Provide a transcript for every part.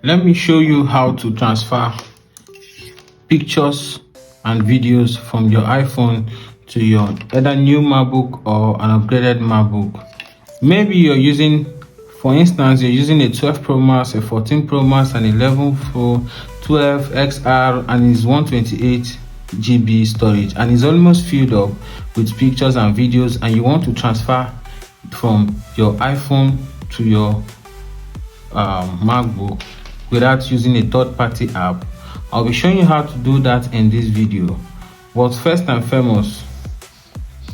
Let me show you how to transfer pictures and videos from your iPhone to your either new MacBook or an upgraded MacBook. Maybe you're using, for instance, you're using a 12 Pro Max, a 14 Pro Max, an 11 Pro, 12 XR, and it's 128 GB storage, and it's almost filled up with pictures and videos, and you want to transfer from your iPhone to your MacBook without using a third-party app. I'll be showing you how to do that in this video. But first and foremost,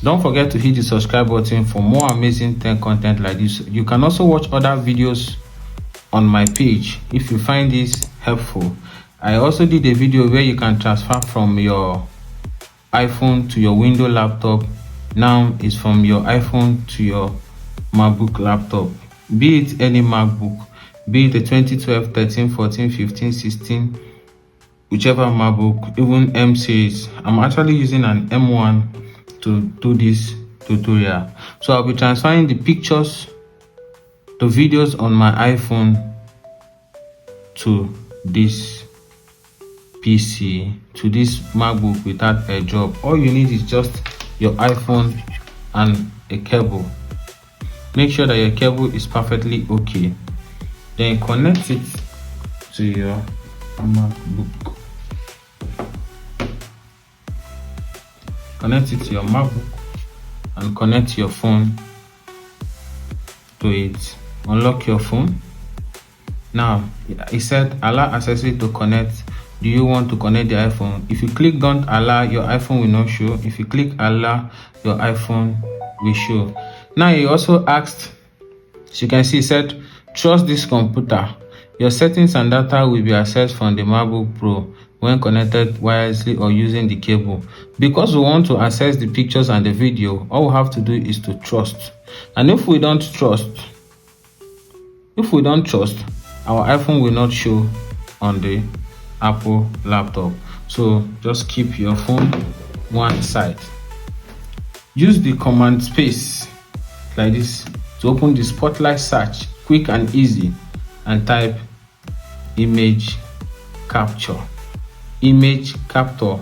don't forget to hit the subscribe button for more amazing tech content like this. You can also watch other videos on my page if you find this helpful. I also did a video where you can transfer from your iPhone to your Windows laptop. Now it's from your iPhone to your MacBook laptop, be it any MacBook, be it a 2012, 13, 14, 15, 16, whichever MacBook, even M series. I'm actually using an M1 to do this tutorial. So I'll be transferring the pictures, the videos on my iPhone to this PC, to this MacBook without a job. All you need is just your iPhone and a cable. Make sure that your cable is perfectly okay. Then connect it to your MacBook. Connect it to your MacBook and connect your phone to it. Unlock your phone. Now, it said allow accessory to connect. Do you want to connect the iPhone? If you click don't allow, your iPhone will not show. If you click allow, your iPhone will show. Now he also asked, as you can see, it said trust this computer. Your settings and data will be accessed from the MacBook Pro when connected wirelessly or using the cable. Because we want to access the pictures and the video, all we have to do is to trust. And if we don't trust, our iPhone will not show on the Apple laptop. So just keep your phone one side. Use the command space like this to open the spotlight search, quick and easy, and type image capture. Image capture.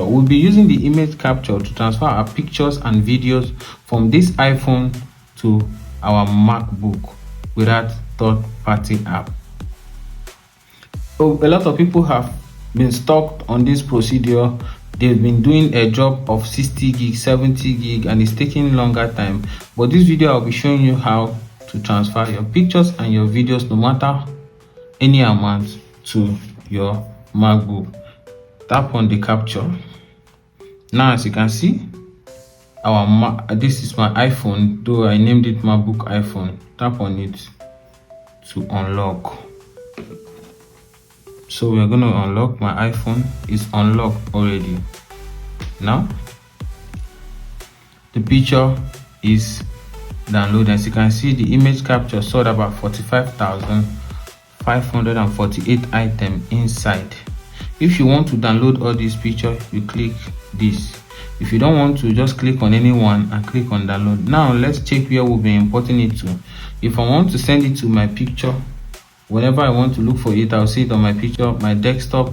We'll be using the image capture to transfer our pictures and videos from this iPhone to our MacBook without third-party app. So a lot of people have been stuck on this procedure. They've been doing a job of 60 gig, 70 gig, and it's taking longer time. But this video, I'll be showing you how to transfer your pictures and your videos, no matter any amount, to your MacBook. Tap on the capture. Now, as you can see, this is my iPhone, though I named it MacBook iPhone. Tap on it to unlock. So we're going to unlock my iPhone. It's unlocked already. Now the picture is downloaded. As you can see, the image capture showed about 45,548 items inside. If you want to download all these pictures, you click this. If you don't want to, just click on any one and click on download. Now let's check where we'll be importing it to. If I want to send it to my picture, whenever I want to look for it, I'll see it on my picture, my desktop,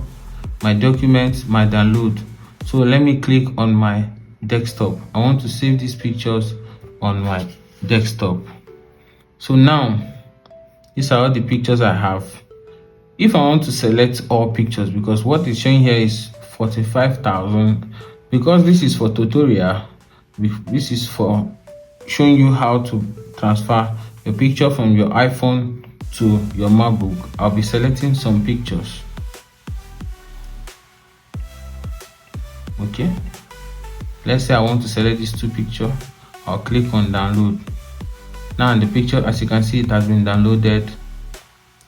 my documents, my download. So let me click on my desktop. I want to save these pictures on my desktop. So now these are all the pictures I have. If I want to select all pictures, because what it's showing here is 45,000, because this is for tutorial, this is for showing you how to transfer your picture from your iPhone to your MacBook. I'll be selecting some pictures. Okay, let's say I want to select these two pictures. I'll click on download. Now in the picture, as you can see, it has been downloaded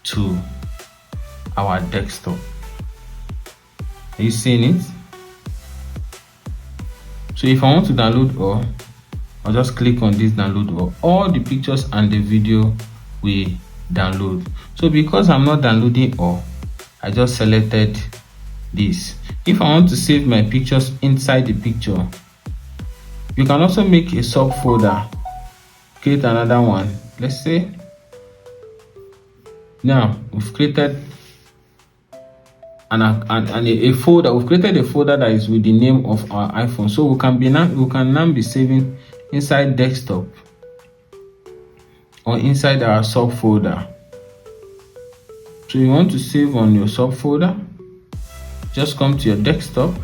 to our desktop. Are you seeing it? So if I want to download all, I'll just click on this download all the pictures and the video we download. So because I'm not downloading all, I just selected this. If I want to save my pictures inside the picture, you can also make a subfolder, create another one. Let's say Now we've created a folder. We've created a folder that is with the name of our iPhone. So we can now be saving inside desktop or inside our subfolder. So you want to save on your subfolder, just come to your desktop,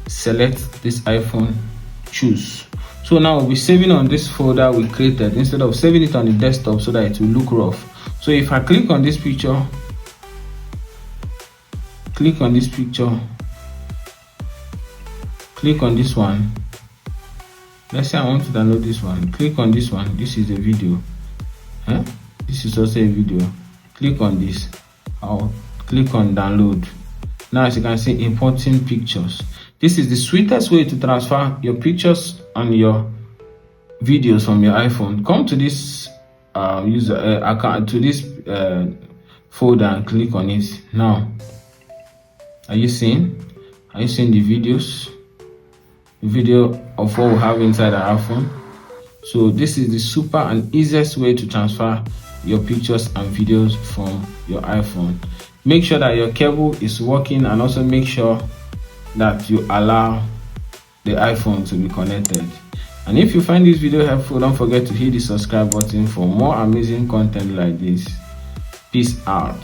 select this iPhone, choose. So now we'll be saving on this folder we created instead of saving it on the desktop so that it will look rough. So if I click on this picture, click on this one. Let's say I want to download this one. Click on this one. This is a video. This is also a video. Click on this. I'll click on download. Now as you can see, importing pictures. This is the sweetest way to transfer your pictures and your videos from your iPhone. Come to this account, to this folder, and click on it. Now are you seeing the videos, the video of what we have inside our iPhone? So this is the super and easiest way to transfer your pictures and videos from your iPhone. Make sure that your cable is working, and also make sure that you allow the iPhone to be connected. And if you find this video helpful, don't forget to hit the subscribe button for more amazing content like this. Peace out.